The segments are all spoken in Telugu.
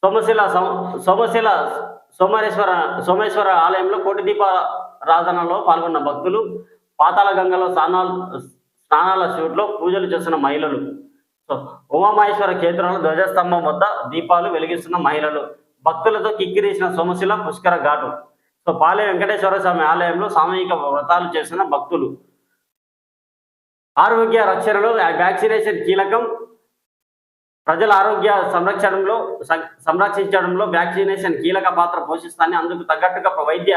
సోమశిల సోమశిల సోమేశ్వర సోమేశ్వర ఆలయంలో కోటి దీపారాధనలో పాల్గొన్న భక్తులు, పాతాళ గంగలో స్నానాల షూట్లో పూజలు చేస్తున్న మహిళలు. సో ఉమామహేశ్వర క్షేత్రంలో ధ్వజస్తంభం వద్ద దీపాలు వెలిగిస్తున్న మహిళలు, భక్తులతో కిక్కిరీసిన సోమశిల పుష్కర ఘాటు. సో పాలె వెంకటేశ్వర స్వామి ఆలయంలో సామూహిక వ్రతాలు చేస్తున్న భక్తులు. ఆరోగ్య రక్షణలో వ్యాక్సినేషన్ కీలకం. ప్రజల ఆరోగ్య సంరక్షించడంలో వ్యాక్సినేషన్ కీలక పాత్ర పోషిస్తానని, అందుకు తగ్గట్టుగా వైద్య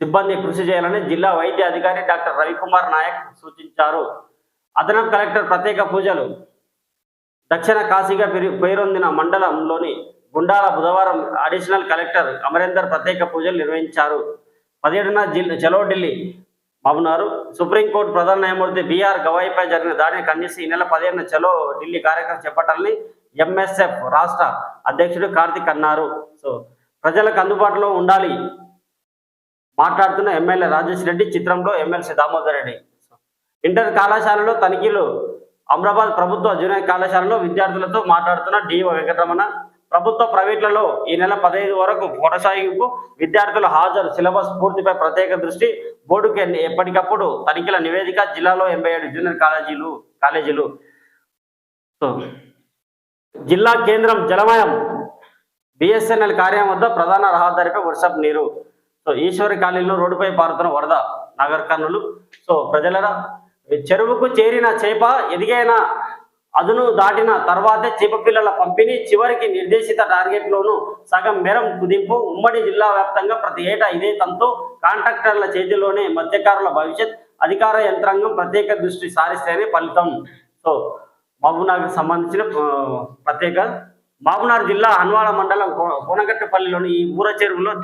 సిబ్బంది కృషి చేయాలని జిల్లా వైద్య అధికారి డాక్టర్ రవికుమార్ నాయక్ సూచించారు. అదనపు కలెక్టర్ ప్రత్యేక పూజలు. దక్షిణ కాశీగా పేరొందిన మండలంలోని గుండాల బుధవారం అడిషనల్ కలెక్టర్ అమరేందర్ ప్రత్యేక పూజలు నిర్వహించారు. 17న చలో ఢిల్లీ మహబూబ్నగర్. సుప్రీంకోర్టు ప్రధాన న్యాయమూర్తి బిఆర్ గవాయిపై జరిగిన దాడిని ఖండిస్తూ ఈ నెల 15న చలో ఢిల్లీ కార్యక్రమం చేపట్టాలని ఎంఎస్ఎఫ్ రాష్ట్ర అధ్యక్షుడు కార్తిక్ అన్నారు. సో ప్రజలకు అందుబాటులో ఉండాలి మాట్లాడుతున్న ఎమ్మెల్యే రాజేష్ రెడ్డి, చిత్రంలో ఎమ్మెల్సీ దామోదర్ రెడ్డి. ఇంటర్ కళాశాలలో తనిఖీలు. అమరాబాద్ ప్రభుత్వ జూనియర్ కళాశాలలో విద్యార్థులతో మాట్లాడుతున్న డిఓ వెంకటరమణ. ప్రభుత్వ ప్రైవేట్లలో ఈ నెల 15 వరకు కొనసాగింపు. విద్యార్థుల హాజరు, సిలబస్ పూర్తిపై ప్రత్యేక దృష్టి. బోర్డుకి ఎప్పటికప్పుడు తనిఖీల నివేదిక. జిల్లాలో 87 జూనియర్ కాలేజీలు. సో జిల్లా కేంద్రం జలమయం. బిఎస్ఎన్ఎల్ కార్యాలయం వద్ద ప్రధాన రహదారిపై వర్షపు నీరు. సో ఈశ్వరి కాలనీలో రోడ్డుపై పారుతున్న వరద. నగర్ కర్నూలు. సో ప్రజల చెరువుకు చేరిన చేప ఎదిగైన అదును దాటిన తర్వాతే చేప పిల్లల పంపిణీ. చివరికి నిర్దేశిత టార్గెట్లోనూ సగం మేరం కుదింపు. ఉమ్మడి జిల్లా వ్యాప్తంగా ప్రతి ఏటా ఇదే తంతు. కాంట్రాక్టర్ల చేతిలోనే మత్స్యకారుల భవిష్యత్. అధికార యంత్రాంగం ప్రత్యేక దృష్టి సారిస్తేనే ఫలితం. సో మహబూబ్నగర్కి సంబంధించిన ప్రత్యేక. మహబూబ్నగర్ జిల్లా హన్వాడ మండలం కోనగట్టపల్లిలోని ఈ ఊర చెరువులో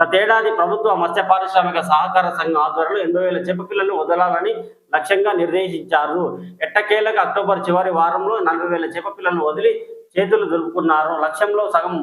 గతేడాది ప్రభుత్వ మత్స్య పారిశ్రామిక సహకార సంఘం ఆధ్వర్యంలో 80,000 చేప పిల్లలను వదలాలని లక్ష్యంగా నిర్దేశించారు. ఎట్టకేలకు అక్టోబర్ చివరి వారంలో 40,000 చేప పిల్లలను వదిలి చేతులు దులుపుకున్నారు. లక్ష్యంలో సగం